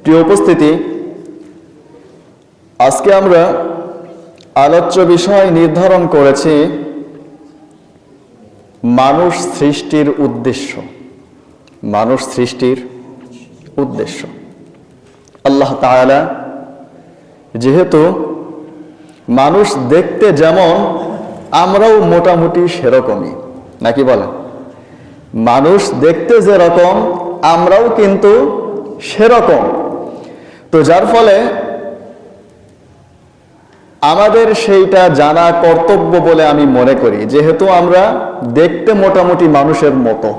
প্রিয় উপস্থিতি, আজকে আমরা আলোচ্য বিষয় নির্ধারণ করেছি মানুষ সৃষ্টির উদ্দেশ্য। মানুষ সৃষ্টির উদ্দেশ্য আল্লাহ তাআলা যেহেতু মানুষ দেখতে যেমন, আমরাও মোটামুটি সেরকমই, নাকি বলেন? মানুষ দেখতে যেরকম আমরাও কিন্তু সেরকম। তো যার ফলে আমাদের সেইটা জানা কর্তব্য বলে আমি মনে করি, যেহেতু আমরা দেখতে মোটামুটি মানুষের মতো,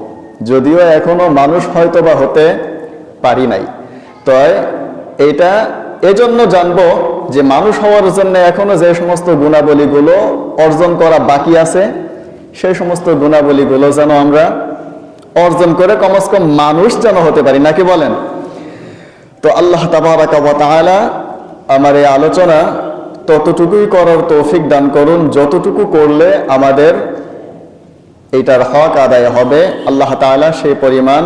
যদিও এখনো মানুষ হয়তো বা হতে পারি নাই, তাই এটা এজন্য জানবো যে মানুষ হওয়ার জন্য এখনো যে সমস্ত গুণাবলীগুলো অর্জন করা বাকি আছে, সেই সমস্ত গুণাবলীগুলো যেন আমরা অর্জন করে কমসে কম মানুষ যেন হতে পারি, নাকি বলেন? তো আল্লাহ তাবারাকা ওয়া তাআলা আমার এই আলোচনা ততটুকুই করার তৌফিক দান করুন, যতটুকু করলে আমাদের এইটার হক আদায় হবে। আল্লাহ তাআলা সেই পরিমাণ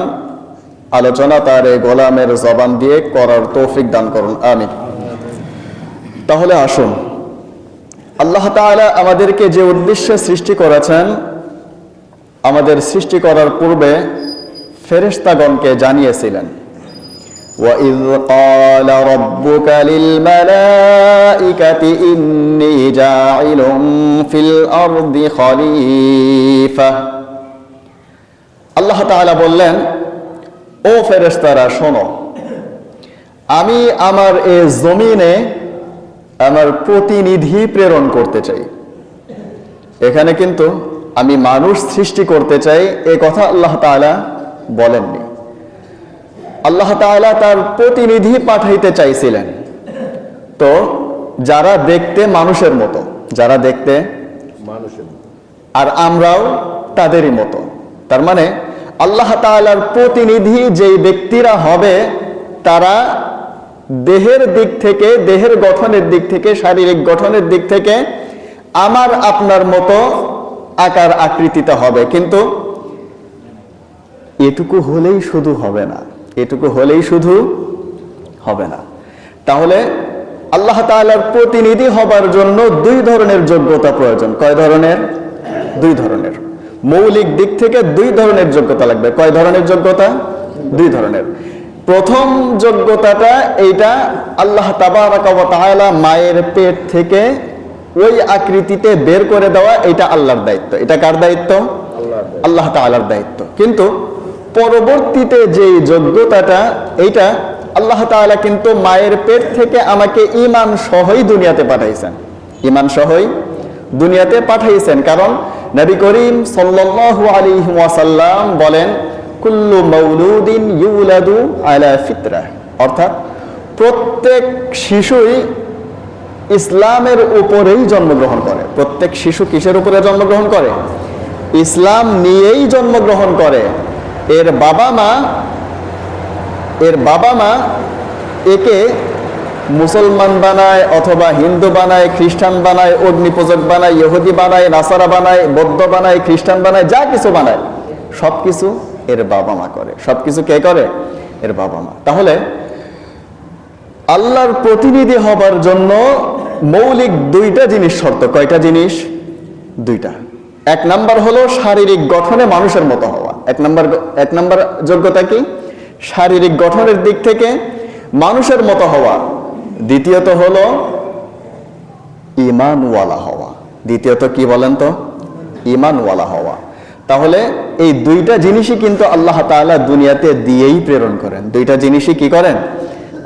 আলোচনা তার এই গোলামের জবান দিয়ে করার তৌফিক দান করুন, আমিন। তাহলে আসুন, আল্লাহ তাআলা আমাদেরকে যে উদ্দেশ্যে সৃষ্টি করেছেন, আমাদের সৃষ্টি করার পূর্বে ফেরেশতাগণকে জানিয়েছিলেন, وَإِذْ قَالَ رَبُّكَ لِلْمَلَائِكَةِ إِنِّي جَاعِلٌ فِي الْأَرْضِ خَلِيفَةً। আল্লাহ তাআলা বললেন, ও ফেরেশতারা শোনো, আমি আমার এই জমিনে আমার প্রতিনিধি প্রেরণ করতে চাই। এখানে কিন্তু আমি মানুষ সৃষ্টি করতে চাই এই কথা আল্লাহ তাআলা বলেননি। আল্লাহ তাআলা তার প্রতিনিধি পাঠাইতে চাইছিলেন, তো যারা দেখতে মানুষের মতো, যারা দেখতে মানুষের মতো, আর আমরাও তাদেরই মতো। তার মানে আল্লাহ তাআলার প্রতিনিধি যেই ব্যক্তিরা হবে, তারা দেহের দিক থেকে, দেহের গঠনের দিক থেকে, শারীরিক গঠনের দিক থেকে আমার আপনার মতো আকার আকৃতিতে হবে। কিন্তু এটুকু হলেই শুধু হবে না, এটুকু হলেই শুধু হবে না। তাহলে আল্লাহ তাআলার প্রতিনিধি হবার জন্য দুই ধরনের যোগ্যতা প্রয়োজন। কয় ধরনের? দুই ধরনের। মৌলিক দিক থেকে দুই ধরনের যোগ্যতা লাগবে। কয় ধরনের যোগ্যতা? দুই ধরনের। প্রথম যোগ্যতাটা এইটা, আল্লাহ তাবারাকা ওয়া তাআলা মায়ের পেট থেকে ওই আকৃতিতে বের করে দেওয়া, এটা আল্লাহর দায়িত্ব। এটা কার দায়িত্ব? আল্লাহ তাআলার দায়িত্ব। কিন্তু পরবর্তীতে যে যোগ্যতাটা, এইটা আল্লাহ তাআলা কিন্তু মায়ের পেট থেকে আমাকে ঈমান সহই দুনিয়াতে পাঠাইছেন। ঈমান সহই দুনিয়াতে পাঠাইছেন, কারণ নবী করিম সাল্লাল্লাহু আলাইহি ওয়াসাল্লাম বলেন, কুল্লু মাউলুদিন ইউলাদু আলা ফিতরাহ, অর্থাৎ প্রত্যেক শিশুই ইসলামের উপরেই জন্মগ্রহণ করে। প্রত্যেক শিশু কিসের উপরে জন্মগ্রহণ করে? ইসলাম নিয়েই জন্মগ্রহণ করে। এর বাবা মা একে মুসলমান বানায়, অথবা হিন্দু বানায়, খ্রিস্টান বানায়, অগ্নিপূজক বানায়, ইহুদি বানায়, নাসারা বানায়, বৌদ্ধ বানায়, খ্রিস্টান বানায়, যা কিছু বানায় সবকিছু এর বাবা মা করে। সবকিছু কে করে? এর বাবা মা। তাহলে আল্লাহর প্রতিনিধি হবার জন্য মৌলিক দুইটা জিনিস শর্ত। কয়টা জিনিস? দুইটা। এক নাম্বার হলো শারীরিক গঠনে মানুষের মতো হওয়া। এক নাম্বার যোগ্যতা কি? শারীরিক গঠনের দিক থেকে মানুষের মতো হওয়া। দ্বিতীয়ত হলো ঈমানওয়ালা হওয়া। দ্বিতীয়ত কি বলেন তো? ঈমানওয়ালা হওয়া। তাহলে এই দুইটা জিনিসই কিন্তু আল্লাহ তাআলা দুনিয়াতে দিয়েই প্রেরণ করেন। দুইটা জিনিসই কি করেন?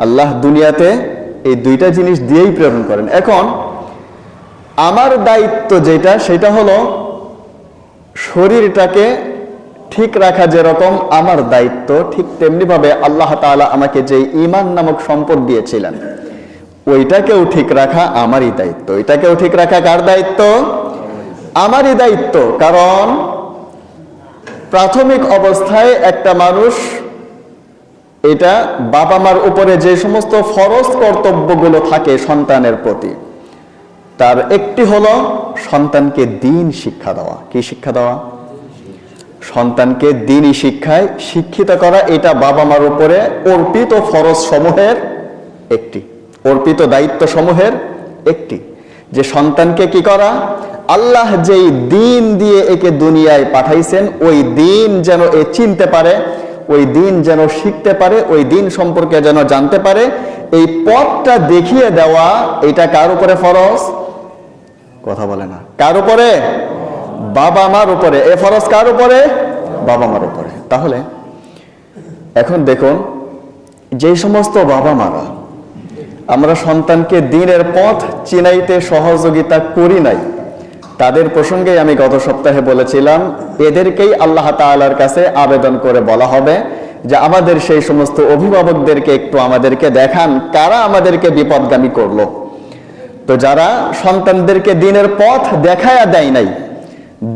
আল্লাহ দুনিয়াতে এই দুইটা জিনিস দিয়েই প্রেরণ করেন। এখন আমার দায়িত্ব যেটা, সেটা হলো শরীরটাকে ঠিক রাখা। যেরকম আমার দায়িত্ব, ঠিক তেমনি ভাবে আল্লাহ তাআলা আমাকে যে ঈমান নামক সম্পদ দিয়েছিলেন, ওইটাকেও ঠিক রাখা আমারই দায়িত্ব। এটাকেও ঠিক রাখা কার দায়িত্ব? আমারই দায়িত্ব। কারণ প্রাথমিক অবস্থায় একটা মানুষ, এটা বাবা মার উপরে যে সমস্ত ফরজ কর্তব্যগুলো থাকে সন্তানের প্রতি, তার একটি হলো সন্তানকে দ্বীন শিক্ষা দেওয়া। কি শিক্ষা দেওয়া? সন্তানকে দ্বীনি শিক্ষায় শিক্ষিত করা এটা বাবা মার উপরে অর্পিত ফরজ সমূহের একটি, অর্পিত দায়িত্ব সমূহের একটি, যে সন্তানকে কি করা, আল্লাহ যেই দ্বীন দিয়ে একে দুনিয়ায় পাঠাইছেন ওই দ্বীন যেন এ চিনতে পারে, ওই দ্বীন যেন শিখতে পারে, ওই দ্বীন সম্পর্কে যেন জানতে পারে, এই পথটা দেখিয়ে দেওয়া, এটা কার উপরে ফরজ? কথা বলে না, কার উপরে? বাবা মার উপরে। এ ফরজ কার উপরে? বাবা মার উপরে। তাহলে এখন দেখুন, যে সমস্ত বাবা মারা আমরা সন্তানকে দ্বীনের পথ চিনাইতে সহযোগিতা করি নাই, তাদের প্রসঙ্গে আমি গত সপ্তাহে বলেছিলাম, এদেরকেই আল্লাহ তাআলার কাছে আবেদন করে বলা হবে যে আমাদের সেই সমস্ত অভিভাবকদেরকে একটু আমাদেরকে দেখান, কারা আমাদেরকে বিপদগামী করলো। তো যারা সন্তানদেরকে দ্বীনের পথ দেখায়া দেয় নাই,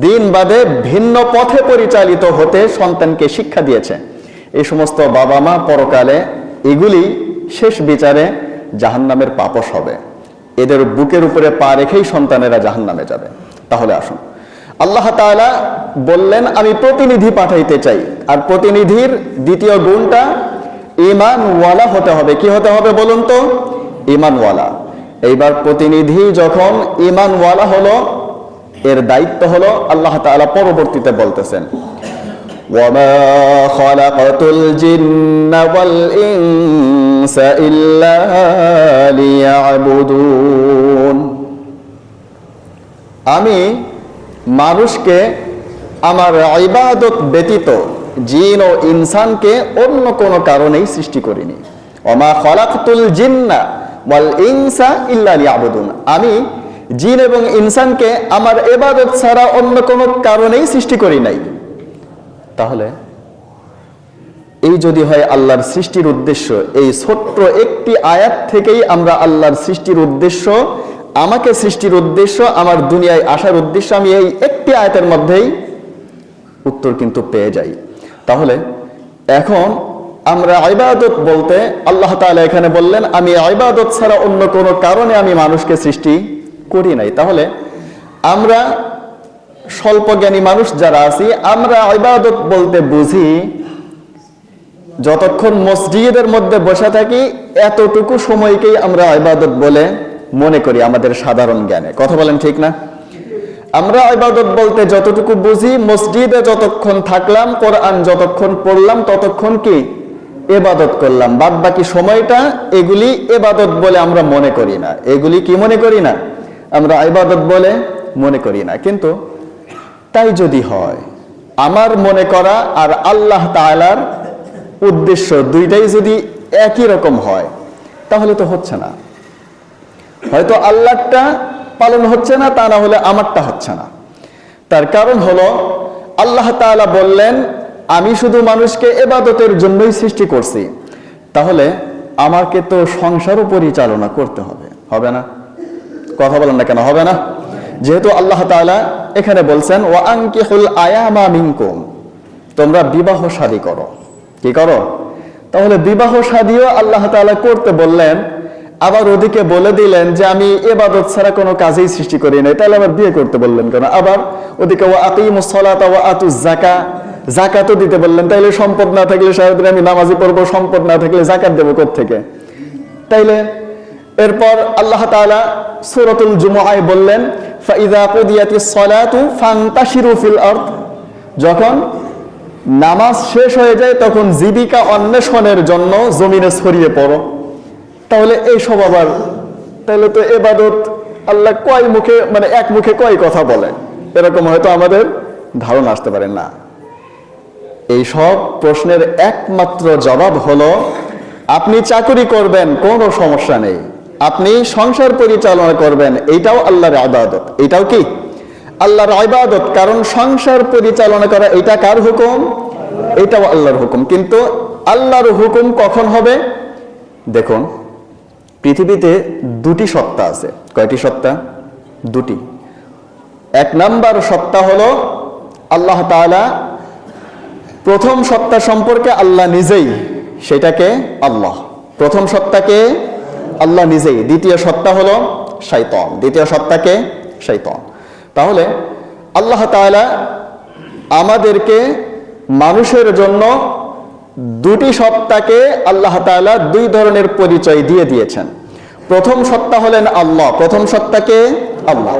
দ্বীন বাদে ভিন্ন পথে পরিচালিত হতে সন্তানকে শিক্ষা দিয়েছে, এই সমস্ত বাবা মা পরকালে এগুলি শেষ বিচারে জাহান্নামের পাপস হবে। এদের বুকের উপরে পা রেখেই সন্তানেরা জাহান্নামে যাবে। তাহলে আসুন, আল্লাহ তাআলা বললেন আমি প্রতিনিধি পাঠাইতে চাই, আর প্রতিনিধির দ্বিতীয় গুণটা ঈমানওয়ালা হতে হবে। কি হতে হবে বলুন তো? ঈমানওয়ালা। এইবার প্রতিনিধি যখন ঈমানওয়ালা হলো, এর দায়িত্ব হলো, আল্লাহ তাআলা পরবর্তীতে বলতেছেন ওয়ামা খালাকাতুল জিন্না ওয়াল ইনসা ইল্লা লিয়াবুদুন, আমি মানুষকে আমার ইবাদত ব্যতীত জিন ও ইনসানকে অন্য কোনো কারণেই সৃষ্টি করিনি। ওয়ামা খালাকতুল জিন্না ওয়াল ইনসা ইল্লা লিয়াবুদুন, আমি জিন এবং ইনসানকে আমার ইবাদত ছাড়া অন্য কোনো কারণেই সৃষ্টি করি নাই। তাহলে এই যদি হয় আল্লাহর সৃষ্টির উদ্দেশ্য, এই ছোট্ট একটি আয়াত থেকেই আমরা আল্লাহর সৃষ্টির উদ্দেশ্য, আমাকে সৃষ্টির উদ্দেশ্য, আমার দুনিয়ায় আসার উদ্দেশ্য, আমি এই একটি আয়াতের মধ্যেই উত্তর কিন্তু পেয়ে যাই। তাহলে এখন আমরা ইবাদত বলতে আল্লাহ তাআলা এখানে বললেন আমি ইবাদত ছাড়া অন্য কোনো কারণে আমি মানুষকে সৃষ্টি করি নাই। তাহলে আমরা স্বল্প জ্ঞানী মানুষ যারা আছি, আমরা ইবাদত বলতে বুঝি যতক্ষণ মসজিদের মধ্যে বসে থাকি এতটুকু সময়কেই আমরা ইবাদত বলে মনে করি আমাদের সাধারণ জ্ঞানে। কথা বলেন ঠিক না? আমরা ইবাদত বলতে যতটুকু বুঝি, মসজিদে যতক্ষণ থাকলাম, কোরআন যতক্ষণ পড়লাম, ততক্ষণ কি ইবাদত করলাম, বাদ বাকি সময়টা এগুলি ইবাদত বলে আমরা মনে করি না। এগুলি কি মনে করি না? আমরা ইবাদত বলে মনে করি না। কিন্তু তাই যদি হয়, আমার মনে করা আর আল্লাহ তাআলার উদ্দেশ্য দুইটাই যদি একই রকম হয়, তাহলে তো হচ্ছে না। হয়তো আল্লাহটা পালন হচ্ছে না, তা না হলে আমারটা হচ্ছে না। তার কারণ হলো আল্লাহ তাআলা বললেন আমি শুধু মানুষকে ইবাদতের জন্যই সৃষ্টি করছি, তাহলে আমাকে তো সংসারও পরিচালনা করতে হবে, হবে না? কথা বলেন না কেন? হবে না? যেহেতু আল্লাহ তাআলা এখানে বলছেন ওয়া আনকিহুল আয়ামা মিনকুম, তোমরা বিবাহ শাদী করো। কি করো? তাহলে বিবাহ শাদীও আল্লাহ তাআলা করতে বললেন, আবার ওদিকে বলে দিলেন যে আমি ইবাদত ছাড়া কোনো কাজেই সৃষ্টি করি নাই, তাহলে আবার বিয়ে করতে বললেন কেন? আবার ওদিকে ওয়া আকিমুস সালাতা ওয়া আতুজ যাকাত, যাকাতও দিতে বললেন। তাইলে সম্পদ না থাকলে সারাদিন আমি নামাজি পড়বো, সম্পদ না থাকলে যাকাত দেবো কোত্থেকে? তাইলে এরপর আল্লাহ তাআলা সূরাতুল জুমআয় বললেন ফাইযা কুদিয়াতিস সালাতু ফান্তাশিরু ফিল আরদ, যখন নামাজ শেষ হয়ে যায় তখন জীবিকা অন্বেষণের জন্য জমিনে ছড়িয়ে পড়ো। তাহলে এই সব আবার, তাহলে তো ইবাদত আল্লাহ কয় মুখে, মানে এক মুখে কয় কথা বলে, এরকম হয়তো আমাদের ধারণা আসতে পারে না। এই সব প্রশ্নের একমাত্র জবাব হলো আপনি চাকরি করবেন কোনো সমস্যা নেই, আপনি সংসার পরিচালনা করবেন, এইটাও আল্লাহর ইবাদত। এইটাও কি আল্লাহর ইবাদত, কারণ সংসার পরিচালনা করা এটা কার হুকুম? এটাও আল্লাহর হুকুম। কিন্তু আল্লাহর হুকুম কখন হবে? দেখুন, পৃথিবীতে দুটি সত্তা আছে। কয়টি সত্তা? দুটি। এক নাম্বার সত্তা হলো আল্লাহ তাআলা, প্রথম সত্তা সম্পর্কে আল্লাহ নিজেই, সেটাকে আল্লাহ, প্রথম সত্তাকে আল্লাহ নিজেই। দ্বিতীয় সত্তা হলো শয়তান, দ্বিতীয় সত্তাকে শয়তান। তাহলে আল্লাহ তাআলা আমাদেরকে মানুষের জন্য দুটি সত্তাকে আল্লাহ তাআলা দুই ধরনের পরিচয় দিয়ে দিয়েছেন। প্রথম সত্তা হলেন আল্লাহ। প্রথম সত্তাকে আল্লাহ,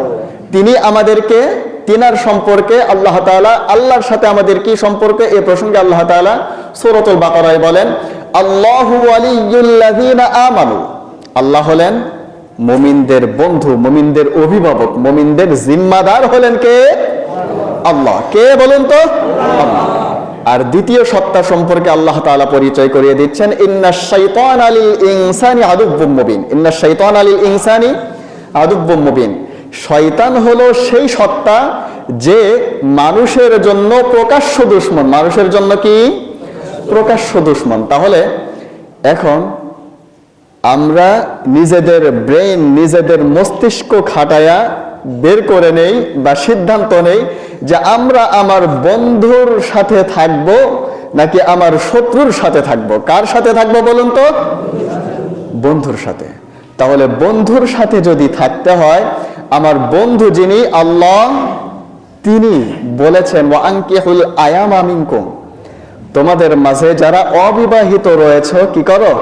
তিনি আমাদেরকে, তিনার সম্পর্কে আল্লাহ তাআলা, আল্লাহর সাথে আমাদের কি সম্পর্ক, এই প্রসঙ্গে আল্লাহ তাআলা সূরাতুল বাকারায় বলেন, আল্লাহু ওয়ালিয়ুল্লাযীনা আমানু, আল্লাহ হলেন মুমিনদের বন্ধু, মুমিনদের অভিভাবক, মুমিনদের জিম্মাদার হলেন কে? আল্লাহ। কে বলুন তো? আল্লাহ। আর দ্বিতীয় সত্তা সম্পর্কে আল্লাহ তাআলা পরিচয় করিয়ে দিচ্ছেন, ইন্নাশ শাইতানা লিল ইনসানি আদুব্বুম মুবিন। ইন্নাশ শাইতানা লিল ইনসানি আদুব্বুম মুবিন। শয়তান হলো সেই সত্তা যে মানুষের জন্য প্রকাশ্য দুশমন। মানুষের জন্য কি? প্রকাশ্য দুশমন। তাহলে এখন আমরা নিজেদের ব্রেন, নিজেদের মস্তিষ্ক খাটায়া বের করে নেই বা সিদ্ধান্ত নেই যে আমরা আমার বন্ধুর সাথে থাকব নাকি আমার শত্রুর সাথে থাকব। কার সাথে থাকবো বলুন তো? বন্ধুর সাথে। তাহলে বন্ধুর সাথে যদি থাকতে হয়, আমার বন্ধু যিনি আল্লাহ, তিনি বলেছেন ওয়া আনকিহুল আয়ামা মিনকুম, তোমাদের মাঝে যারা অবিবাহিত রয়েছে কি করো?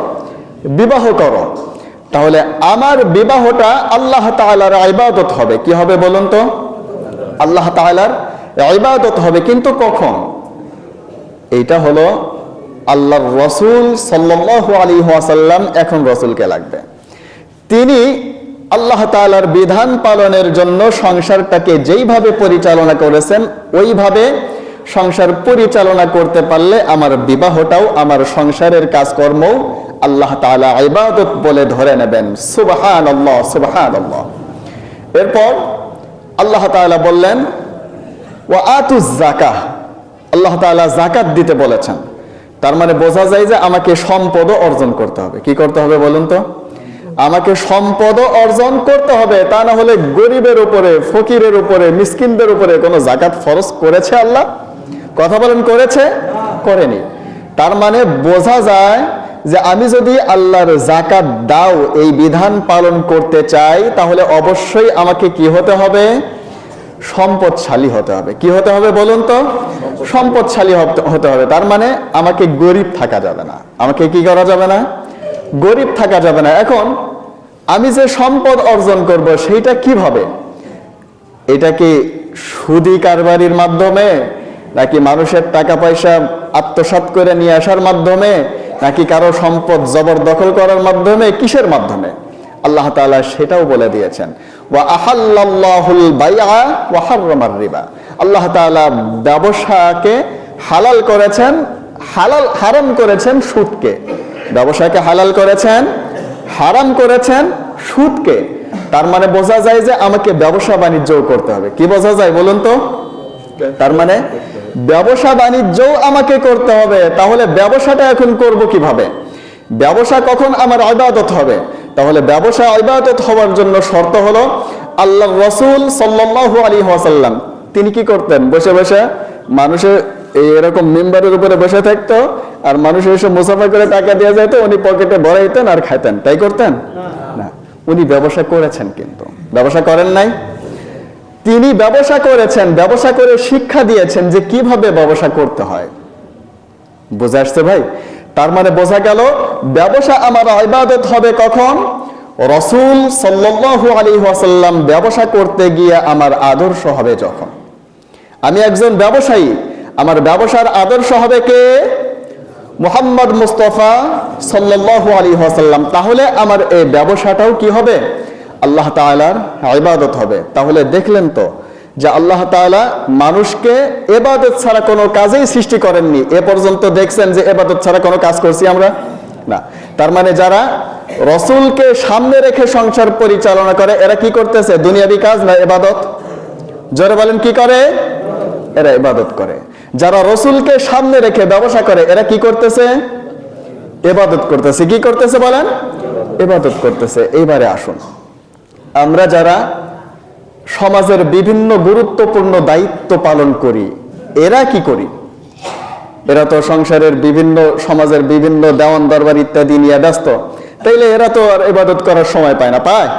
বিবাহ করো। তাহলে আমার বিবাহটা আল্লাহ তাআলার ইবাদত হবে। কি হবে বলুন তো? আল্লাহ তাআলার ইবাদত হবে। কিন্তু কখন? এইটা হলো আল্লাহর রাসূল সাল্লাল্লাহু আলাইহি ওয়াসাল্লাম, এখন রাসূলকে লাগবে। তিনি আল্লাহ তাআলার বিধান পালনের জন্য সংসারটাকে যেইভাবে পরিচালনা করেছেন, ওইভাবে সংসার পরিচালনা করতে পারলে আমার বিবাহটাও, আমার সংসারের কাজকর্মও আল্লাহ তাআলা ইবাদত বলে ধরে নেবেন। সুবহানাল্লাহ, সুবহানাল্লাহ। এরপর আল্লাহ তাআলা বললেন ওয়া আতুজ যাকাহ, আল্লাহ তাআলা যাকাত দিতে বলেছেন। তার মানে বোঝা যায় যে আমাকে সম্পদও অর্জন করতে হবে। কি করতে হবে বলুন তো? আমাকে সম্পদও অর্জন করতে হবে। তা না হলে গরিবের উপরে, ফকিরের উপরে, মিসকিনদের উপরে কোনো যাকাত ফরজ করেছে আল্লাহ? কথা বলেন, করেছে? করেনি। তার মানে বোঝা যায় যে আমি যদি আল্লাহর যাকাত দাও এই বিধান পালন করতে চাই, তাহলে অবশ্যই আমাকে কি হতে হবে? সম্পদশালী হতে হবে। কি হতে হবে বলুন তো? সম্পদশালী হতে হবে। তার মানে আমাকে গরিব থাকা যাবে না। আমাকে কি করা যাবে না? গরিব থাকা যাবে না। এখন আমি যে সম্পদ অর্জন করব সেইটা কিভাবে? এটা কি সুদি কারবারির মাধ্যমে, নাকি মানুষের টাকা পয়সা আত্মসাৎ করে নিয়ে আসার মাধ্যমে, নাকি কারো সম্পদ জবরদখল করার মাধ্যমে? কিসের মাধ্যমে? আল্লাহ তাআলা সেটাও বলে দিয়েছেন, ওয়া আহাল্লাল্লাহুল বাইআ ওয়া হাররামার রিবা। আল্লাহ তাআলা ব্যবসাকে হালাল করেছেন, হারাম করেছেন সুদকে। ব্যবসাকে হালাল করেছেন, হারাম করেছেন সুদকে। তার মানে বোঝা যায় যে আমাকে ব্যবসা বাণিজ্যও করতে হবে। কি বোঝা যায় বলুন তো? তার মানে ব্যবসা বাণিজ্যও আমাকে করতে হবে। তাহলে ব্যবসাটা এখন করব কিভাবে? ব্যবসা কখন আমার ইবাদত হবে? তাহলে ব্যবসা ইবাদত হওয়ার জন্য শর্ত হলো আল্লাহর রাসূল সাল্লাল্লাহু আলাইহি ওয়াসাল্লাম তিনি কি করতেন? বসে বসে মানুষের এরকম মিম্বারের উপরে বসে থাকতো, আর মানুষ এসে মুসাফা করে টাকা দিয়ে যেত, উনি পকেটে ভরাইতেন আর খাইতেন। তাই করতেন না। উনি ব্যবসা করেছেন, কিন্তু ব্যবসা করেন নাই। তিনি ব্যবসা করেছেন, ব্যবসা করে শিক্ষা দিয়েছেন যে কিভাবে ব্যবসা করতে হয়। বুঝে আসছে ভাই? তার মানে বোঝা গেল ব্যবসা আমার ইবাদত হবে কখন? রাসূল সাল্লাল্লাহু আলাইহি ওয়াসাল্লাম ব্যবসা করতে গিয়ে আমার আদর্শ হবে যখন। আমি একজন ব্যবসায়ী, আমার ব্যবসার আদর্শ হবে কে? মুহাম্মদ মুস্তাফা সাল্লাল্লাহু আলাইহি ওয়াসাল্লাম। তাহলে আমার এই ব্যবসাটাও কি হবে? আল্লাহ তাআলার ইবাদত হবে। তাহলে দেখলেন তো যে আল্লাহ তাআলা মানুষকে ইবাদত ছাড়া কোনো কাজেই সৃষ্টি করেননি। এ পর্যন্ত দেখছেন যে ইবাদত ছাড়া কোনো কাজ করছি আমরা? না। তার মানে যারা রাসূলকে সামনে রেখে সংসার পরিচালনা করে, এরা কি করতেছে? দুনিয়াবি কাজ না ইবাদত? জোরে বলেন, কি করে? এরা ইবাদত করে। যারা রাসূলকে সামনে রেখে ব্যবসা করে, এরা কি করতেছে? ইবাদত করতেছে। কি করতেছে বলেন? ইবাদত করতেছে। এইবারে আসুন, আমরা যারা সমাজের বিভিন্ন গুরুত্বপূর্ণ দায়িত্ব পালন করি, এরা কি করি? এরা তো সংসারের বিভিন্ন, সমাজের বিভিন্ন দেওয়ান দরবার ইত্যাদি নিয়ে ব্যস্ত। তাইলে এরা তো আর ইবাদত করার সময় পায় না। পায়?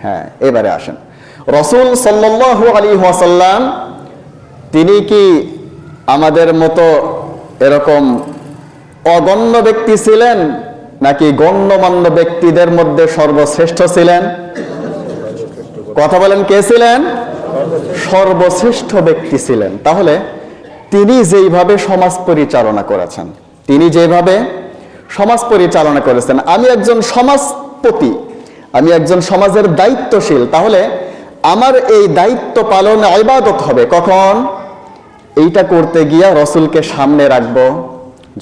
হ্যাঁ। এবারে আসেন, রাসূল সাল্লাল্লাহু আলাইহি ওয়াসাল্লাম তিনি কি আমাদের মতো এরকম অগণ্য ব্যক্তি ছিলেন নাকি গণ্যমান্য ব্যক্তিদের মধ্যে সর্বশ্রেষ্ঠ ছিলেন? কথা বলেন, কে ছিলেন? সর্বশ্রেষ্ঠ ব্যক্তি ছিলেন। তাহলে তিনি যেইভাবে সমাজ পরিচালনা করেছেন, তিনি যেভাবে সমাজ পরিচালনা করেছেন, আমি একজন সমাজপতি, আমি একজন সমাজের দায়িত্বশীল, তাহলে আমার এই দায়িত্ব পালন ইবাদত হবে কখন? এইটা করতে গিয়া রসুলকে সামনে রাখবো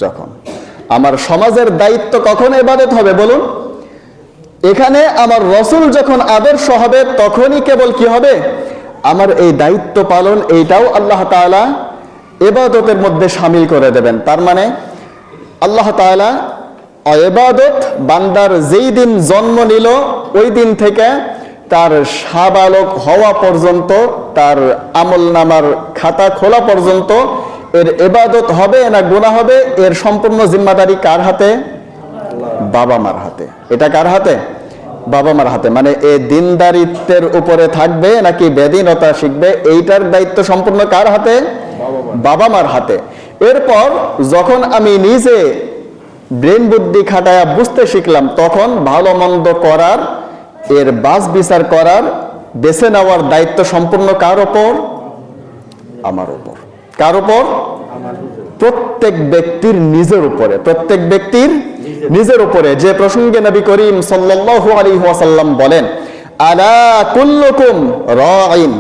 যখন। আমার সমাজের দায়িত্ব কখন ইবাদত হবে বলুন? এখানে আমার রসুল যখন আদর্শ হবে তখনই কেবল কি হবে? আমার এই দায়িত্ব পালন, এইটাও আল্লাহ তাআলা ইবাদতের মধ্যে শামিল করে দেবেন। তার মানে আল্লাহ তাআলা ইবাদত বান্দার যেই দিন জন্ম নিল ওই দিন থেকে তার সাবালক হওয়া পর্যন্ত, তার আমলনামার খাতা খোলা পর্যন্ত এর ইবাদত হবে না গুনাহ হবে, এর সম্পূর্ণ জিম্মাদারি কার হাতে? বাবা মার হাতে। এটা কার হাতে? বাবা মার হাতে। মানে এ দিনদারিত্বের উপরে থাকবে নাকি বেদিনতা শিখবে, এইটার দায়িত্ব সম্পূর্ণ কার হাতে? বাবা মার হাতে। এরপর যখন আমি নিজে ব্রেন বুদ্ধি খাটায়া বুঝতে শিখলাম, তখন ভালো মন্দ করার, এর বাছ বিচার করার, বেছে নেওয়ার দায়িত্ব সম্পূর্ণ কার ওপর? আমার উপর। কার উপর? প্রত্যেক ব্যক্তির নিজের উপরে, প্রত্যেক ব্যক্তির নিজের উপরে। যে প্রসঙ্গে নবী করিম সাল্লাল্লাহু আলাইহি ওয়াসাল্লাম বলেন, আলা কুল্লুকুম রাঈন,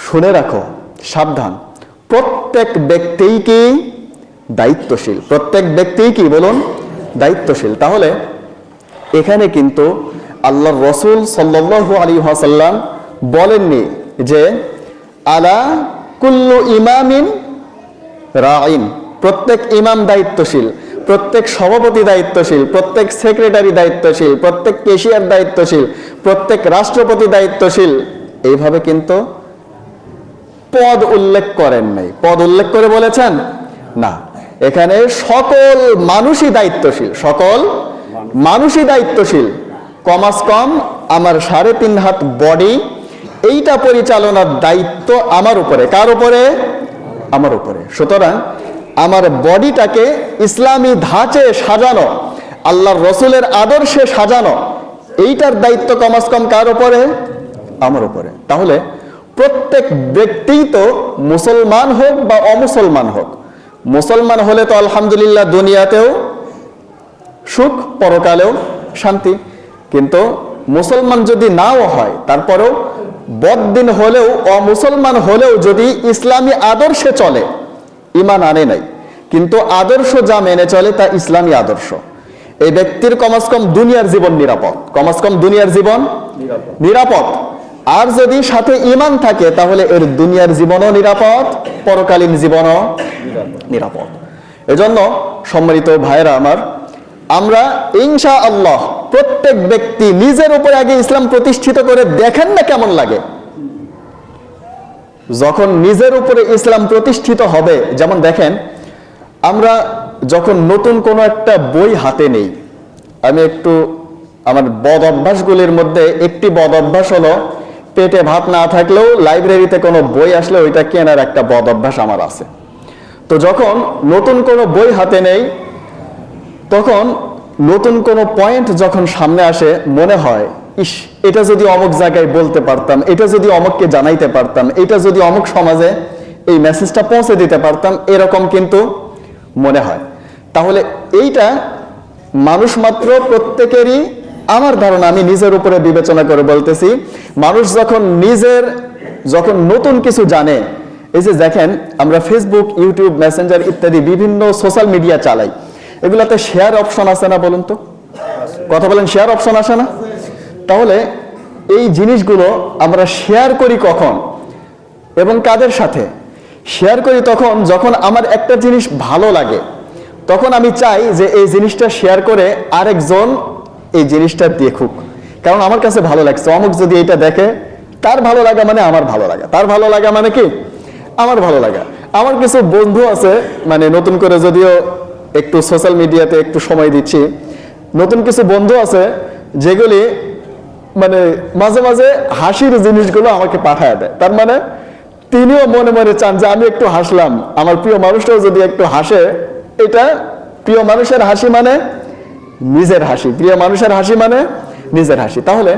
শুনে রাখো, সাবধান, প্রত্যেক ব্যক্তিই কি দায়িত্বশীল, প্রত্যেক ব্যক্তিই কি বলুন? দায়িত্বশীল। তাহলে এখানে কিন্তু আল্লাহর রাসূল সাল্লাল্লাহু আলাইহি ওয়াসাল্লাম বলেননি যে আলা কুল্লু ইমামিন রাঈন, প্রত্যেক ইমাম দায়িত্বশীল, প্রত্যেক সভাপতি দায়িত্বশীল, প্রত্যেক সেক্রেটারি দায়িত্বশীল, প্রত্যেক কেশিয়ার দায়িত্বশীল, প্রত্যেক রাষ্ট্রপতি দায়িত্বশীল। এইভাবে কিন্তু পদ উল্লেখ করেন নাই। পদ উল্লেখ করে বলেছেন না, এখানে সকল মানুষই দায়িত্বশীল, সকল মানুষই দায়িত্বশীল। কমাস কম আমার 3.5 হাত বডি, এইটা পরিচালনার দায়িত্ব আমার উপরে। কার উপরে? আমার উপরে। সুতরাং আমার বডিটাকে ইসলামী ধাঁচে সাজানো, আল্লাহর রসুলের আদর্শে সাজানো, এইটার দায়িত্ব কমাস কম কার উপরে? আমার উপরে। তাহলে প্রত্যেক ব্যক্তিই তো মুসলমান হোক বা অমুসলমান হোক, মুসলমান হলে তো আলহামদুলিল্লাহ দুনিয়াতেও সুখ, পরকালেও শান্তি। কিন্তু মুসলমান যদি নাও হয়, তারপরেও বদ্দিন হলেও, অমুসলমান হলেও যদি ইসলামী আদর্শে চলে, ঈমান আনে নাই কিন্তু আদর্শ যা মেনে চলে তা ইসলামী আদর্শ, এই ব্যক্তির কমাস কম দুনিয়ার জীবন নিরাপদ, কমাস কম দুনিয়ার জীবন নিরাপদ। আর যদি সাথে ঈমান থাকে তাহলে এর দুনিয়ার জীবনও নিরাপদ, পরকালীন জীবনও নিরাপদ। এজন্য সম্মানিত ভাইরা আমার, আমরা ইনশাআল্লাহ প্রত্যেক ব্যক্তি নিজের উপরে আগে ইসলাম প্রতিষ্ঠিত করে দেখেন না কেমন লাগে। যখন নিজের উপরে ইসলাম প্রতিষ্ঠিত হবে, যেমন দেখেন আমরা যখন নতুন কোনো একটা বই হাতে নেই, আমি একটু আমার বদ অভ্যাসগুলির মধ্যে একটি বদ অভ্যাস হলো পেটে ভাত না থাকলেও লাইব্রেরিতে কোনো বই আসলে ওইটা কেনার একটা বদ অভ্যাস আমার আছে। তো যখন নতুন কোনো বই হাতে নেই, তখন নতুন কোনো পয়েন্ট যখন সামনে আসে মনে হয়, ইস, এটা যদি অমুক জায়গায় বলতে পারতাম, এটা যদি অমুককে জানাইতে পারতাম, এটা যদি অমুক সমাজে এই মেসেজটা পৌঁছে দিতে পারতাম, এরকম কিন্তু মনে হয়। তাহলে এইটা মানুষ মাত্র প্রত্যেকেরই, আমার ধারণা, আমি নিজের উপরে বিবেচনা করে বলতেছি, মানুষ যখন নতুন কিছু জানে, এই যে দেখেন আমরা ফেসবুক, ইউটিউব, মেসেঞ্জার ইত্যাদি বিভিন্ন সোশ্যাল মিডিয়া চালাই, এগুলাতে শেয়ার অপশন আছে না বলুন তো? কথা বলেন, শেয়ার অপশন আসে না? তাহলে এই জিনিসগুলো আমরা শেয়ার করি কখন এবং কাদের সাথে? শেয়ার করি তখন যখন আমার একটা জিনিস ভালো লাগে, তখন আমি চাই যে এই জিনিসটা শেয়ার করে আরেকজন এই জিনিসটা দেখুক, কারণ আমার কাছে ভালো লাগছে। অমুক যদি এটা দেখে, তার ভালো লাগা মানে আমার ভালো লাগা, তার ভালো লাগা মানে কি আমার ভালো লাগা। আমার কিছু বন্ধু আছে, মানে নতুন করে যদিও একটু সোশ্যাল মিডিয়াতে একটু সময় দিচ্ছি, নতুন কিছু বন্ধু আছে যেগুলি মানে মাঝে মাঝে হাসির জিনিসগুলো আমাকে পাঠায় দেয়। তার মানে তিনিও মনে মনে চান যে আমি একটু হাসলাম, আমার প্রিয় মানুষটাও যদি একটু হাসে। এটা প্রিয় মানুষের হাসি মানে নিজের হাসি, প্রিয় মানুষের হাসি মানে নিজের হাসি। তাহলে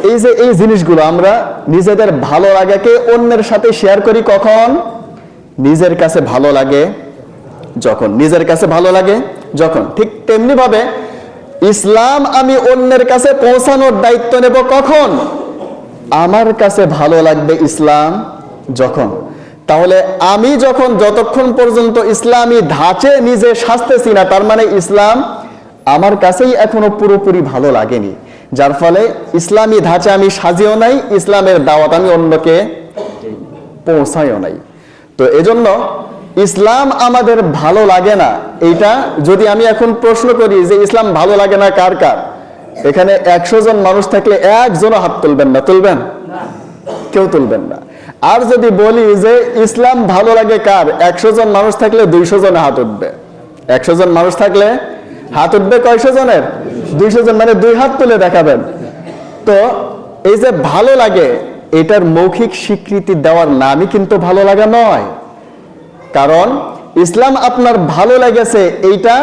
এই যে এই জিনিসগুলো আমরা নিজেদের ভালো লাগাকে অন্যের সাথে শেয়ার করি কখন? নিজের কাছে ভালো লাগে যখন, নিজের কাছে ভালো লাগে যখন। ঠিক তেমনি ভাবে ইসলাম আমি অন্যের কাছে পৌঁছানোর দায়িত্ব নেব কখন? আমার কাছে ভালো লাগবে ইসলাম যখন। তাহলে আমি যখন যতক্ষণ পর্যন্ত ইসলামী ধাঁচে নিজে সাজতেছি না, তার মানে ইসলাম আমার কাছেই এখনো পুরোপুরি ভালো লাগেনি, যার ফলে ইসলামী ধাঁচে আমি সাজিও নাই, ইসলামের দাওয়াত আমি অন্যকে পৌঁছাইও নাই। তো এজন্য ইসলাম আমাদের ভালো লাগে না, এইটা যদি আমি এখন প্রশ্ন করি যে ইসলাম ভালো লাগে না কার কার, এখানে 100 জন মানুষ থাকলে একজনও হাত তুলবেন না, তুলবেন? কেউ তুলবেন না। আর যদি বলি যে ইসলাম ভালো লাগে কার, 100 জন মানুষ থাকলে 200 জনে হাত উঠবে। 100 জন মানুষ থাকলে হাত উঠবে কয়শো জনের? 200 জন, মানে 2 হাত তুলে দেখাবেন। তো এই যে ভালো লাগে, এটার মৌখিক স্বীকৃতি দেওয়ার নামই কিন্তু ভালো লাগা নয়। কারণ ইসলাম আপনার ভালো লেগেছে, এইটা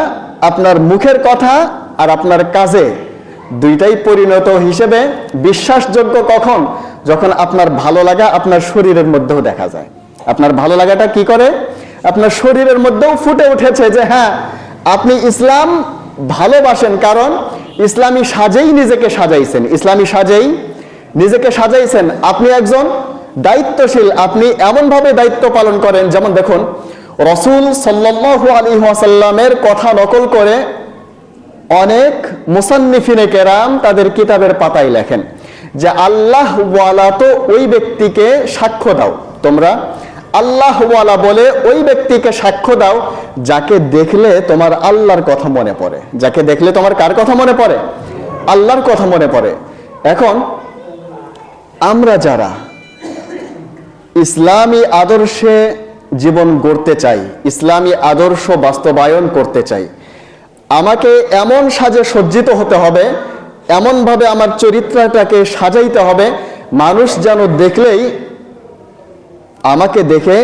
আপনার মুখের কথা আর আপনার কাজে দুইটাই পরিণত হিসেবে বিশ্বাসযোগ্য কখন? যখন আপনার ভালো লাগা আপনার শরীরের মধ্যেও দেখা যায়। আপনার ভালো লাগাটা কি করে? আপনার শরীরের মধ্যেও ফুটে উঠেছে যে হ্যাঁ আপনি ইসলাম ভালোবাসেন, কারণ ইসলামী সাজেই নিজেকে সাজাইছেন, ইসলামী সাজেই নিজেকে সাজাইছেন। আপনি একজন দায়িত্বশীল, আপনি এমন ভাবে দায়িত্ব পালন করেন। যেমন দেখুন, রাসূল সাল্লাল্লাহু আলাইহি ওয়াসাল্লামের কথা নকল করে অনেক মুসান্নিফিনে কেরাম তাদের কিতাবের পাতায় লেখেন যে আল্লাহ ওয়ালা তো ওই ব্যক্তিকে সাক্ষ্য দাও, তোমরা আল্লাহ ওয়ালা বলে ওই ব্যক্তিকে সাক্ষ্য দাও যাকে দেখলে তোমার আল্লাহর কথা মনে পড়ে। যাকে দেখলে তোমার কার কথা মনে পড়ে? আল্লাহর কথা মনে পড়ে। এখন আমরা যারা ইসলামী আদর্শে জীবন গড়তে চাই, ইসলামী আদর্শ বাস্তবায়ন করতে চাই, আমাকে এমন সাজে সজ্জিত হতে হবে, এমন ভাবে আমার চরিত্রটাকে সাজাইতে হবে, মানুষ যেন দেখলেই আমাকে দেখে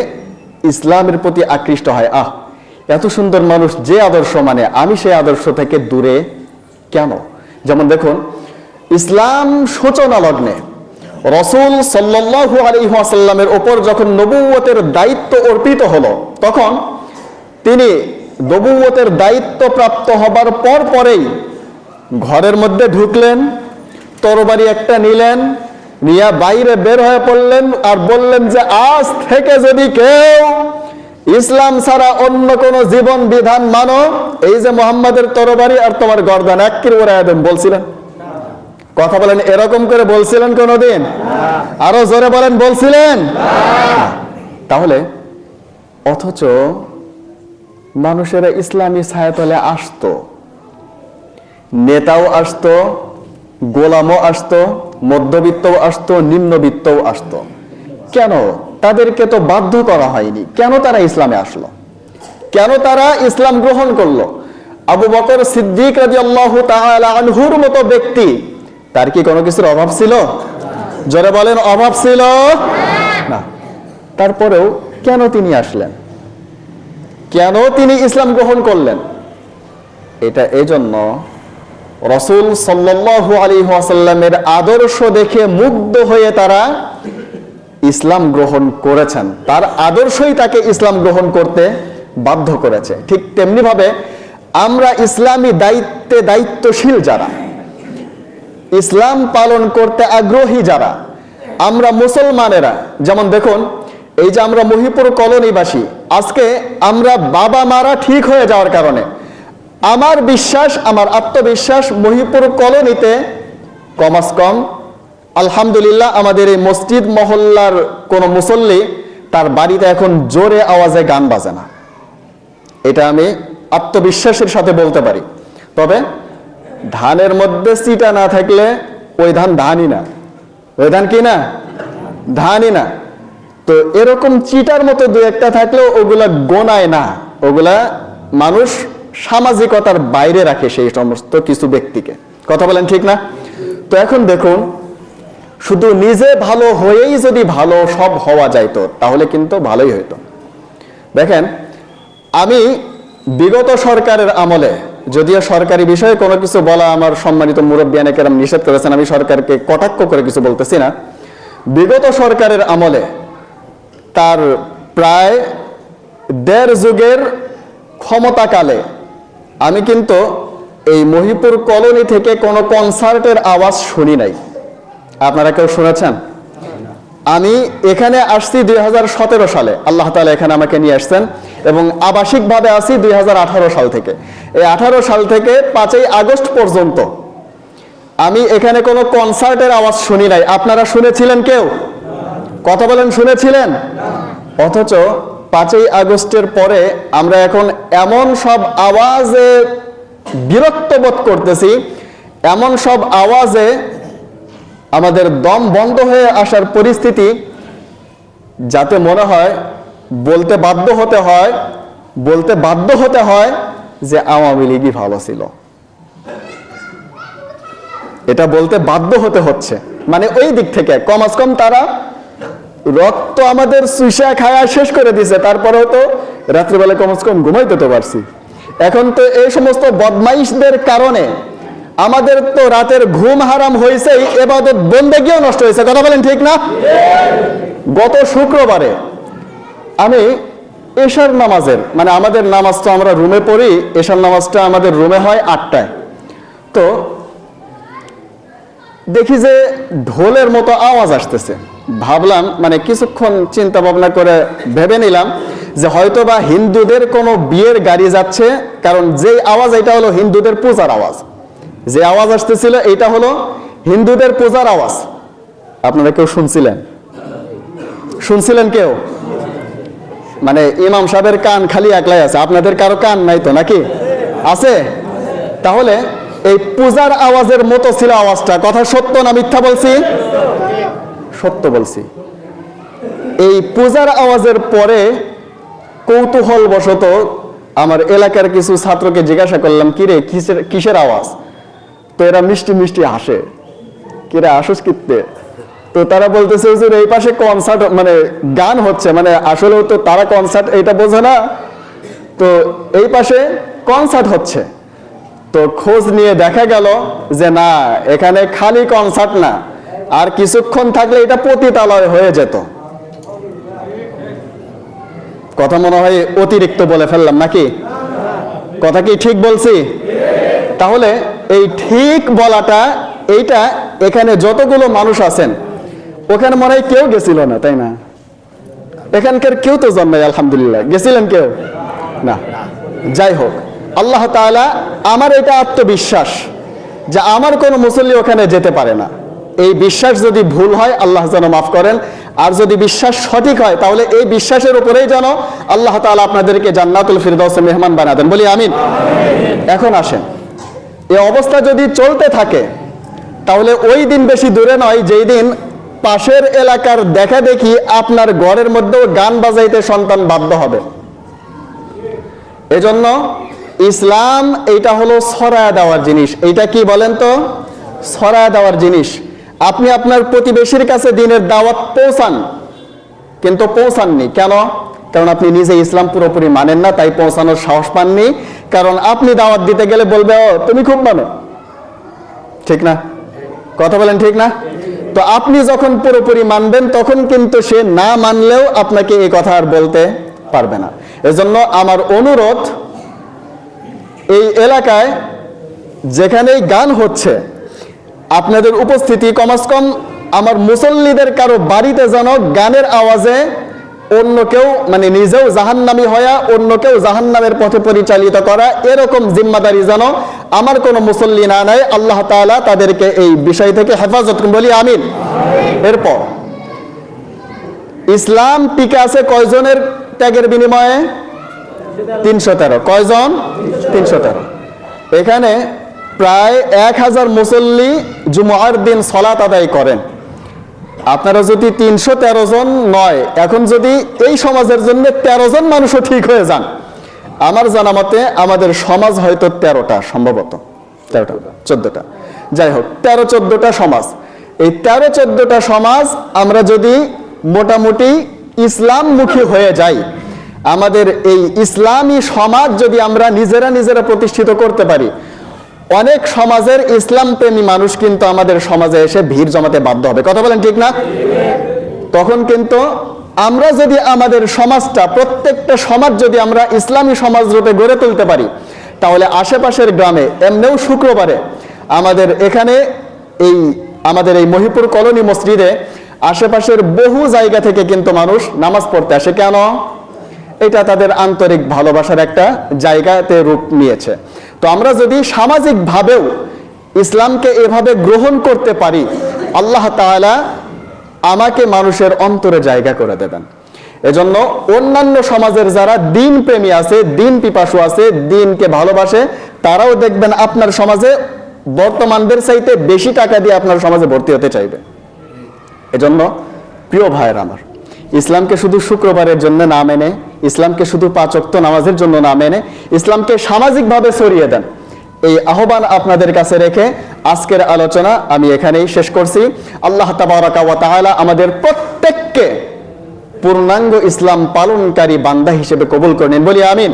ইসলামের প্রতি আকৃষ্ট হয়। আহ, এত সুন্দর মানুষ, যে আদর্শ মানে আমি সেই আদর্শ থেকে দূরে কেন? যেমন দেখুন, ইসলাম সূচনা লগ্নে রাসূল সাল্লাল্লাহু আলাইহি ওয়াসাল্লামের উপর যখন নবুয়তের দায়িত্ব অর্পিত হলো, তখন তিনি নবুয়তের দায়িত্ব প্রাপ্ত হবার পরেই ঘরের মধ্যে ঢুকলেন, তরবারি একটা নিলেন, নিয়ে বাইরে বের হয়ে পড়লেন আর বললেন যে আজ থেকে যদি কেউ ইসলাম ছাড়া অন্য কোন জীবন বিধান মানো, এই যে মুহাম্মাদের তরবারি আর তোমার গর্দান এক্কির উড়াইয়া দেন। বলছিলেন? কথা বলেন, এরকম করে বলছিলেন কোনদিন? আরো জোরে বলেন, বলছিলেন? তাহলে অথচ মানুষেরা ইসলামী ছায়াতলে আসতো, নেতাও আসতো, গোলামও আসতো, মধ্যবিত্তও আসতো, নিম্নবিত্তও আসতো। কেন? তাদেরকে তো বাধ্য করা হয়নি। কেন তারা ইসলামে আসলো? কেন তারা ইসলাম গ্রহণ করলো? আবু বকর সিদ্দিক রাদিয়াল্লাহু তাআলা আনহুর মতো ব্যক্তি, তার কি কোনো কিছুর অভাব ছিল? জোরে বলেন, অভাব ছিল না। তারপরেও কেন তিনি আসলেন? কেন তিনি ইসলাম গ্রহণ করলেন? এটা এজন্য রাসূল সাল্লাল্লাহু আলাইহি ওয়াসাল্লামের আদর্শ দেখে মুগ্ধ হয়ে তারা ইসলাম গ্রহণ করেছেন। তার আদর্শই তাকে ইসলাম গ্রহণ করতে বাধ্য করেছে। ঠিক তেমনি ভাবে আমরা ইসলামী দায়িত্বশীল যারা, ইসলাম পালন করতে আগ্রহী যারা, আমরা মুসলমানেরা, যেমন দেখুন এই যে আমরা মহিপুর কলোনিবাসী, আজকে আমরা বাবা মারা ঠিক হয়ে যাওয়ার কারণে আমার বিশ্বাস, আমার আত্মবিশ্বাস, মহিপুর কলোনিতে কমাস কম আলহামদুলিল্লাহ আমাদের এই মসজিদ মহল্লার কোন মুসল্লি তার বাড়িতে এখন জোরে আওয়াজে গান বাজে না। এটা আমি আত্মবিশ্বাসের সাথে বলতে পারি। তবে ধানের মধ্যে চিটা না থাকলে ওই ধান ধানই না। ওই ধান কি না? ধানই না। তো এরকম চিটার মতো দু একটা থাকলেও ওগুলা গোনায় না, ওগুলা মানুষ সামাজিকতার বাইরে রাখে সেই সমস্ত কিছু ব্যক্তিকে। কথা বলেন ঠিক না? তো এখন দেখুন, শুধু নিজে ভালো হয়েই যদি ভালো সব হওয়া যাইতো তাহলে কিন্তু ভালোই হইতো। দেখেন, আমি বিগত সরকারের আমলে, যদিও সরকারি বিষয়ে কোনো কিছু বলা আমার সম্মানিত মুরব্বিয়ানে কেরাম নিষেধ করেছেন, আমি সরকারকে কটাক্ষ করে কিছু বলতেছি না, বিগত সরকারের আমলে তার প্রায় ১.৫ যুগের ক্ষমতাকালে আমি কিন্তু এই মহিপুর কলোনি থেকে কোনো কনসার্টের আওয়াজ শুনি নাই। আপনারা কেউ শুনেছেন? আমি এখানে আসছি ২০১৭ সালে, আল্লাহ তাআলা এখানে আমাকে নিয়ে আসছেন, এবং আবাসিকভাবে আছি ২০১৮ সাল থেকে। এই 18 সাল থেকে 5ই আগস্ট পর্যন্ত আমি এখানে কোনো কনসার্টের আওয়াজ শুনি নাই। আপনারা শুনেছিলেন কেউ? কথা বলেন, শুনেছিলেন? অথচ 5ই আগস্টের পরে আমরা এখন এমন সব আওয়াজে বিরক্ত বোধ করতেছি, এমন সব আওয়াজে আমাদের দম বন্ধ হয়ে আসার পরিস্থিতি, যাতে মনে হয় বলতে বাধ্য হতে হয় যে আওয়ামী লীগই ভালো ছিল। এটা বলতে বাধ্য হতে হচ্ছে, মানে ওই দিক থেকে কমাস কম তারা রক্ত আমাদের চুষা খায়া শেষ করে দিছে, তারপরেও তো রাত্রিবেলা কমাস কম ঘুমাইতে তো পারছি। এখন তো এই সমস্ত বদমাইশদের কারণে আমাদের তো রাতের ঘুম হারাম হয়েছে, ইবাদত বন্দেগীও নষ্ট হয়েছে। কথা বলেন, ঠিক না? গত শুক্রবারে আমি এশার নামাজের, মানে আমাদের নামাজটা আমরা রুমে পড়ি, এশার নামাজটা আমাদের রুমে হয় 8টায়, তো দেখি যে ঢোলের মতো আওয়াজ আসতেছে। ভাবলাম, মানে কিছুক্ষণ চিন্তা ভাবনা করে ভেবে নিলাম যে হয়তো বা হিন্দুদের কোনো বিয়ের গাড়ি যাচ্ছে, কারণ যেই আওয়াজ এটা হলো হিন্দুদের পূজার আওয়াজ, যে আওয়াজ আসতেছিল এটা হলো হিন্দুদের পূজার আওয়াজ। আপনারা কেউ শুনছিলেন কেউ? মানে ইমাম সাহেবের কান খালি একলাই আছে, আপনাদের কারো কান নাই তো নাকি? আছে? তাহলে এই পূজার আওয়াজের মতো ছিল আওয়াজটা। কথা সত্য না মিথ্যা বলছি? সত্য বলছি। এই পূজার আওয়াজের পরে কৌতূহল বশত আমার এলাকার কিছু ছাত্রকে জিজ্ঞাসা করলাম, কিরে কিসের আওয়াজ? তো এরা মিষ্টি মিষ্টি হাসে, কিরে হাসুস কিত্তে? তো তারা বলতেছে যে এই পাশে কনসার্ট, মানে গান হচ্ছে, মানে আসলেও তো তারা কনসার্ট এটা বোঝে না, তো এই পাশে কনসার্ট হচ্ছে। তো খোঁজ নিয়ে দেখা গেল যে না, এখানে খালি কনসার্ট না, আর কিছুক্ষণ থাকলে এটা পতিতালয় হয়ে যেত। কথা মনে হয় অতিরিক্ত বলে ফেললাম নাকি? কথা কি ঠিক বলছি? তাহলে এই ঠিক বলাটা, এইটা এখানে যতগুলো মানুষ আছেন ওখানে মনে হয় কেউ গেছিল না, তাই না? এখানকার কেউ তো জন্মায় আলহামদুলিল্লাহ, গেছিলেন কেউ? না। যাই হোক, আল্লাহ তাআলা, আমার এটা আত্মবিশ্বাস যে আমার কোনো মুসল্লি ওখানে যেতে পারে না। এই বিশ্বাস যদি ভুল হয় আল্লাহ যেন মাফ করেন, আর যদি বিশ্বাস সঠিক হয় তাহলে এই বিশ্বাসের উপরেই যেন আল্লাহ তাআলা আপনাদেরকে জান্নাতুল ফিরদাউসে মেহমান বানা দেন। বলি আমিন। এখন আসেন, এই অবস্থা যদি চলতে থাকে তাহলে ওই দিন বেশি দূরে নয় যেই দিন পাশের এলাকার দেখা দেখি আপনার ঘরের মধ্যেও গান বাজাইতে সন্তান বাধ্য হবে। এজন্য ইসলাম এইটা হলো ছড়ায় দেওয়ার জিনিস। এইটা কি বলেন তো? ছড়ায় দেওয়ার জিনিস। আপনি আপনার প্রতিবেশীর কাছে দিনের দাওয়াত পৌঁছান, কিন্তু পৌঁছাননি কেন? কারণ আপনি নিজে ইসলাম পুরোপুরি মানেন না, তাই পৌঁছানোর সাহস পাননি। কারণ আপনি দাওয়াত দিতে গেলে বলবে, ও তুমি খুব মানো, ঠিক না? কথা বলেন, ঠিক না? তো আপনি যখন পুরোপুরি মানবেন তখন কিন্তু সে না মানলেও আপনাকে এই কথা আর বলতে পারবে না। এজন্য আমার অনুরোধ, এই এলাকায় যেখানেই গান হচ্ছে আপনাদের উপস্থিতি কমাস কম আমার মুসল্লিদের কারো বাড়িতে যেন গানের আওয়াজে অন্য কেউ, মানে নিজেও জাহান্নামী হয়া অন্য কেউ জাহান্নামের পথে পরিচালিত করা, এরকম জিম্মাদারি যেন আমার কোনো মুসল্লি না নেয়। আল্লাহ তাআলা তাদেরকে এই বিষয় থেকে হেফাজত করুন। বলি আমিন। এরপর ইসলাম টিকে আছে কয়জনের ত্যাগের বিনিময়ে? 313। কয়জন? 313। এখানে প্রায় 1000 মুসল্লি জুমআর দিন সালাত আদায় করেন। আপনারা যদি 313 জন নয়, এখন যদি এই সমাজের জন্য 13 জন মানুষও ঠিক হয়ে যান, আমার জানা মতে আমাদের সমাজ হয়তো 13টা, সম্ভবত 13টা 14টা, যাই হোক 13-14টা সমাজ। এই 13-14টা সমাজ আমরা যদি মোটামুটি ইসলামমুখী হয়ে যাই, আমাদের এই ইসলামী সমাজ যদি আমরা নিজেরা প্রতিষ্ঠিত করতে পারি, অনেক সমাজের ইসলাম প্রেমী মানুষ কিন্তু আমাদের সমাজে এসে ভিড় জমাতে বাধ্য হবে। কথা বলেন ঠিক না? তখন কিন্তু আমরা যদি আমাদের সমাজটা, প্রত্যেকটা সমাজ যদি আমরা ইসলামী সমাজ রূপে গড়ে তুলতে পারি, তাহলে আশেপাশের গ্রামে এমনিও শুক্রবারে আমাদের এখানে আমাদের এই মহিপুর কলোনি মসজিদে আশেপাশের বহু জায়গা থেকে কিন্তু মানুষ নামাজ পড়তে আসে। কেন? এটা তাদের আন্তরিক ভালোবাসার একটা জায়গাতে রূপ নিয়েছে। তো আমরা যদি সামাজিকভাবেও ইসলামকে এভাবে গ্রহণ করতে পারি, আল্লাহ তাআলা আমাকে মানুষের অন্তরে জায়গা করে দেবেন। এজন্য অন্যান্য সমাজের যারা দিন প্রেমী আছে, দিন পিপাসু আছে, দিনকে ভালোবাসে, তারাও দেখবেন আপনার সমাজে বর্তমানদের চাইতে বেশি টাকা দিয়ে আপনার সমাজে ভর্তি হতে চাইবে। এজন্য প্রিয় ভাইয়ের আমার, ইসলামকে শুধু শুক্রবারের জন্য না মেনে, ইসলামকে শুধু 5 ওয়াক্ত নামাজের জন্য না মেনে, ইসলামকে সামাজিকভাবে ছড়িয়ে দেন, এই আহ্বান আপনাদের কাছে রেখে আজকের আলোচনা আমি এখানেই শেষ করছি। আল্লাহ তাবারাকা ওয়া তাআলা আমাদের প্রত্যেককে পূর্ণাঙ্গ ইসলাম পালনকারী বান্দা হিসেবে কবুল করে নিন, বলি আমিন।